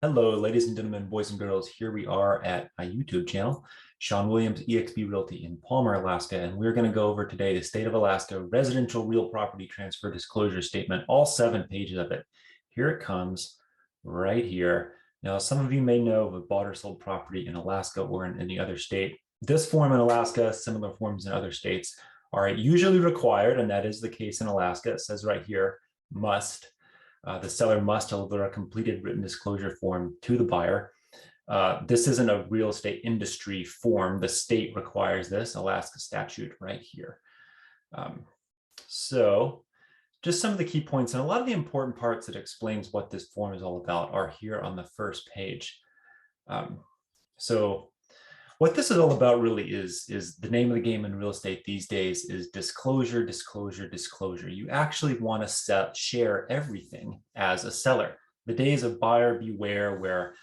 Hello, ladies and gentlemen, boys and girls. Here we are at my YouTube channel, Sean Williams, EXP Realty in Palmer, Alaska, and we're going to go over today the State of Alaska Residential Real Property Transfer Disclosure Statement, all 7 pages of it. Here it comes, right here. Now, some of you may know of a bought or sold property in Alaska or in any other state. This form in Alaska, similar forms in other states, are usually required, and that is the case in Alaska. It says right here, must. The seller must deliver a completed written disclosure form to the buyer. This isn't a real estate industry form. The state requires this, Alaska statute right here. So just some of the key points and a lot of the important parts that explains what this form is all about are here on the first page. So what this is all about really is the name of the game in real estate these days is disclosure, disclosure, disclosure. You actually want to share everything as a seller. The days of buyer beware, where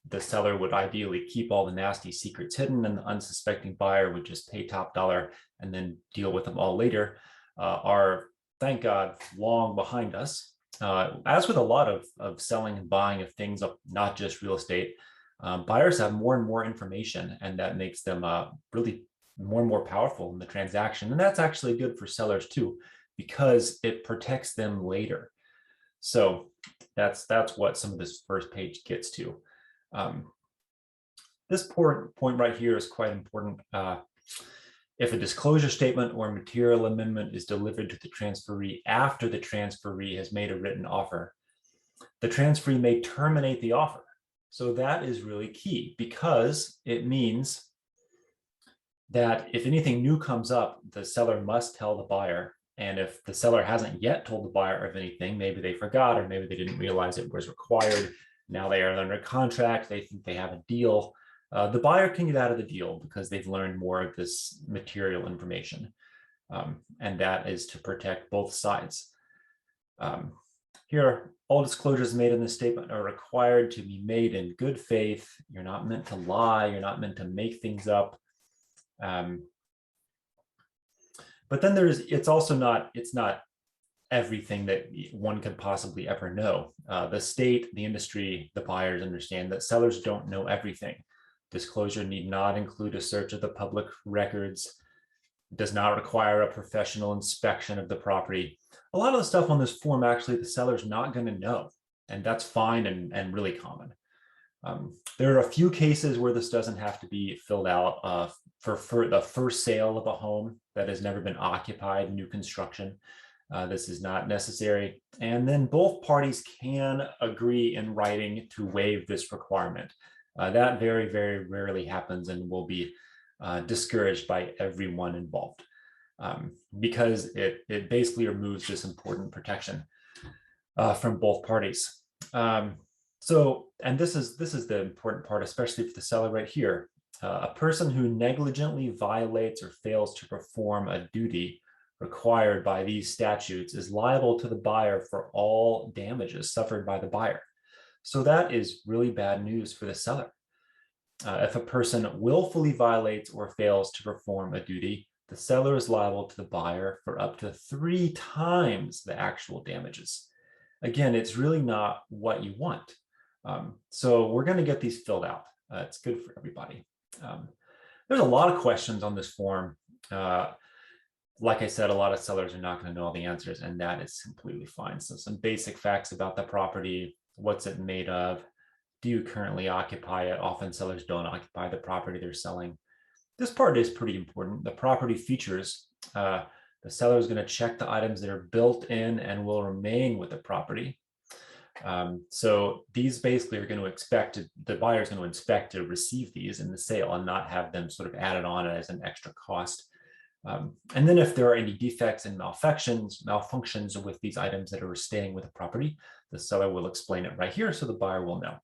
the seller would ideally keep all the nasty secrets hidden and the unsuspecting buyer would just pay top dollar and then deal with them all later, are, thank God, long behind us. As with a lot of selling and buying of things, not just real estate, buyers have more and more information, and that makes them really more and more powerful in the transaction. And that's actually good for sellers too, because it protects them later. So that's what some of this first page gets to. This point right here is quite important. If a disclosure statement or material amendment is delivered to the transferee after the transferee has made a written offer, the transferee may terminate the offer. So that is really key, because it means that if anything new comes up, the seller must tell the buyer. And if the seller hasn't yet told the buyer of anything, maybe they forgot, or maybe they didn't realize it was required. Now they are under contract, they think they have a deal. The buyer can get out of the deal because they've learned more of this material information. And that is to protect both sides. Here, all disclosures made in this statement are required to be made in good faith. You're not meant to lie. You're not meant to make things up. But then it's not everything that one could possibly ever know. The state, the industry, the buyers understand that sellers don't know everything. Disclosure need not include a search of the public records, does not require a professional inspection of the property. A lot of the stuff on this form, actually, the seller's not going to know, and that's fine and really common. There are a few cases where this doesn't have to be filled out for the first sale of a home that has never been occupied, new construction. This is not necessary. And then both parties can agree in writing to waive this requirement. That very, very rarely happens and will be discouraged by everyone involved, because it basically removes this important protection from both parties. And this is the important part, especially for the seller right here. A person who negligently violates or fails to perform a duty required by these statutes is liable to the buyer for all damages suffered by the buyer. So that is really bad news for the seller. If a person willfully violates or fails to perform a duty, the seller is liable to the buyer for up to 3 times the actual damages. Again, it's really not what you want. So we're going to get these filled out. It's good for everybody. There's a lot of questions on this form. Like I said, a lot of sellers are not going to know all the answers, and that is completely fine. So some basic facts about the property: what's it made of? Do you currently occupy it? Often sellers don't occupy the property they're selling. This part is pretty important. The property features. The seller is going to check the items that are built in and will remain with the property. So these basically are going to expect, the buyer is going to expect to receive these in the sale and not have them sort of added on as an extra cost. And then if there are any defects and malfunctions with these items that are staying with the property, the seller will explain it right here so the buyer will know.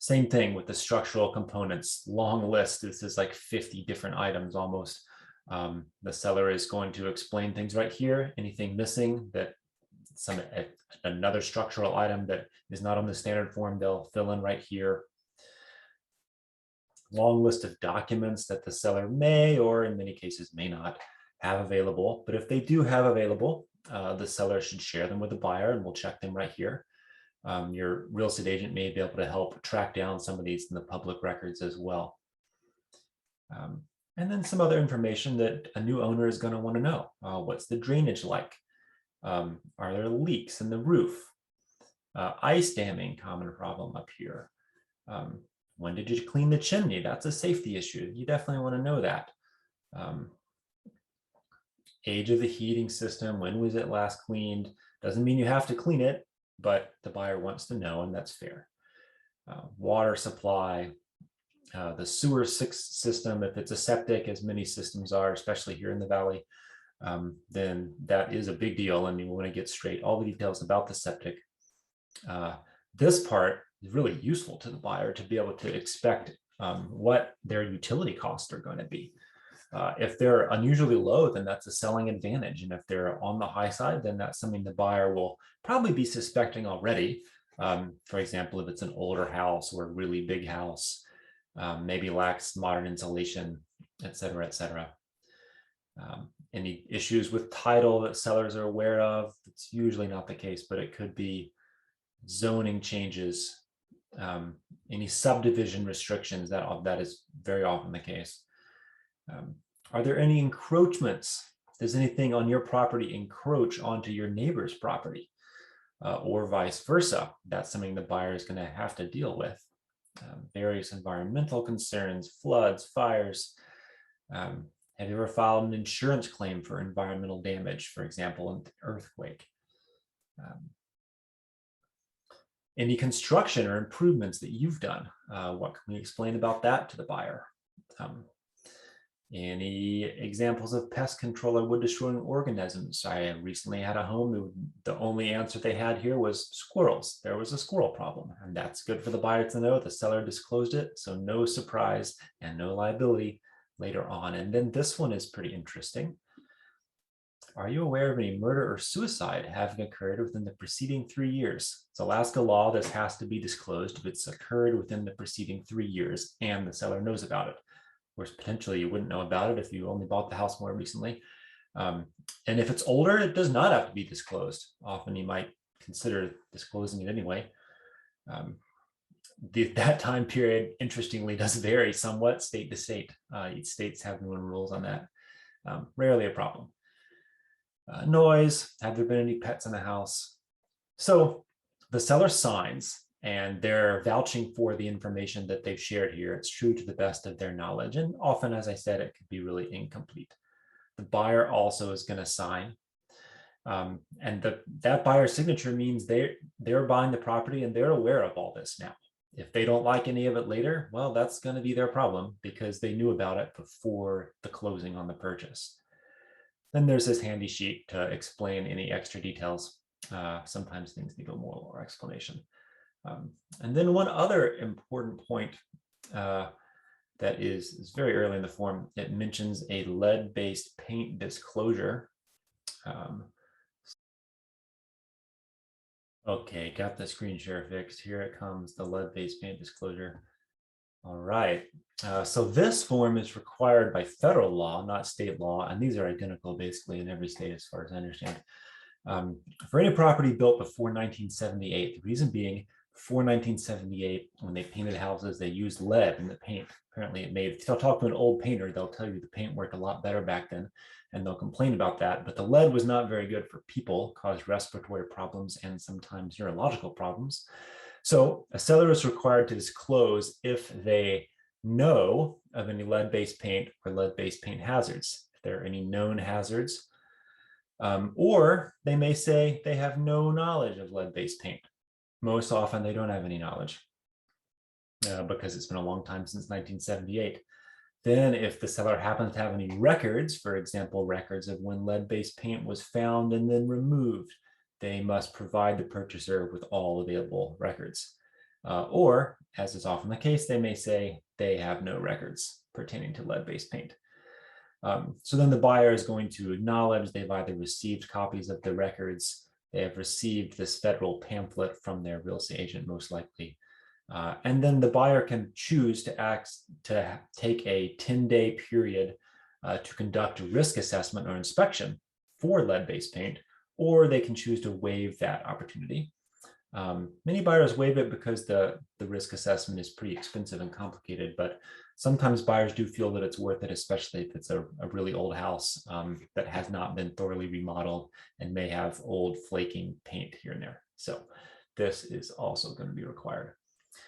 Same thing with the structural components, long list. This is like 50 different items almost. The seller is going to explain things right here. Anything missing, that another structural item that is not on the standard form, they'll fill in right here. Long list of documents that the seller may, or in many cases may not, have available. But if they do have available, the seller should share them with the buyer, and we'll check them right here. Your real estate agent may be able to help track down some of these in the public records as well. And then some other information that a new owner is going to want to know. What's the drainage like? Are there leaks in the roof? Ice damming, common problem up here. When did you clean the chimney? That's a safety issue. You definitely want to know that. Age of the heating system, when was it last cleaned? Doesn't mean you have to clean it, but the buyer wants to know, and that's fair. Water supply, the sewer system, if it's a septic, as many systems are, especially here in the Valley, then that is a big deal, and you want to get straight all the details about the septic. This part is really useful to the buyer to be able to expect what their utility costs are going to be. If they're unusually low, then that's a selling advantage. And if they're on the high side, then that's something the buyer will probably be suspecting already. For example, if it's an older house or a really big house, maybe lacks modern insulation, et cetera, et cetera. Any issues with title that sellers are aware of? It's usually not the case, but it could be zoning changes, any subdivision restrictions, that is very often the case. Are there any encroachments? Does anything on your property encroach onto your neighbor's property, or vice versa? That's something the buyer is going to have to deal with. Various environmental concerns, floods, fires. Have you ever filed an insurance claim for environmental damage, for example, an earthquake? Any construction or improvements that you've done? What can we explain about that to the buyer? Any examples of pest control or wood destroying organisms? I recently had a home, the only answer they had here was squirrels. There was a squirrel problem, and that's good for the buyer to know. The seller disclosed it, so no surprise and no liability later on. And then this one is pretty interesting. Are you aware of any murder or suicide having occurred within the preceding 3 years? It's Alaska law. This has to be disclosed if it's occurred within the preceding 3 years and the seller knows about it. Of course, potentially you wouldn't know about it if you only bought the house more recently. And if it's older, it does not have to be disclosed. Often you might consider disclosing it anyway. That time period, interestingly, does vary somewhat state to state. Each states have their own rules on that. Rarely a problem. Noise, have there been any pets in the house? So the seller signs and they're vouching for the information that they've shared here. It's true to the best of their knowledge. And often, as I said, it could be really incomplete. The buyer also is going to sign. And that buyer's signature means they're buying the property and they're aware of all this now. If they don't like any of it later, well, that's going to be their problem because they knew about it before the closing on the purchase. Then there's this handy sheet to explain any extra details. Sometimes things need a little more explanation. And then one other important point that is very early in the form, it mentions a lead-based paint disclosure. Okay, got the screen share fixed. Here it comes, the lead-based paint disclosure. All right, so this form is required by federal law, not state law, and these are identical basically in every state as far as I understand. For any property built before 1978, the reason being, before 1978, when they painted houses, they used lead in the paint. Apparently it made, if you'll talk to an old painter, they'll tell you the paint worked a lot better back then, and they'll complain about that. But the lead was not very good for people, caused respiratory problems and sometimes neurological problems. So a seller is required to disclose if they know of any lead-based paint or lead-based paint hazards, if there are any known hazards, or they may say they have no knowledge of lead-based paint. Most often they don't have any knowledge because it's been a long time since 1978. Then if the seller happens to have any records, for example, records of when lead-based paint was found and then removed, they must provide the purchaser with all available records. Or, as is often the case, they may say they have no records pertaining to lead-based paint. So then the buyer is going to acknowledge they've either received copies of the records, they have received this federal pamphlet from their real estate agent, most likely. And then the buyer can choose to take a 10-day period to conduct a risk assessment or inspection for lead-based paint, or they can choose to waive that opportunity. Many buyers waive it because the risk assessment is pretty expensive and complicated, but sometimes buyers do feel that it's worth it, especially if it's a really old house that has not been thoroughly remodeled and may have old flaking paint here and there. So this is also going to be required.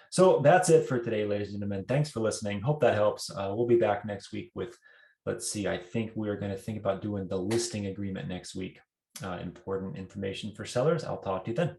So that's it for today, ladies and gentlemen. Thanks for listening. Hope that helps. We'll be back next week with, let's see, I think we're going to think about doing the listing agreement next week. Important information for sellers. I'll talk to you then.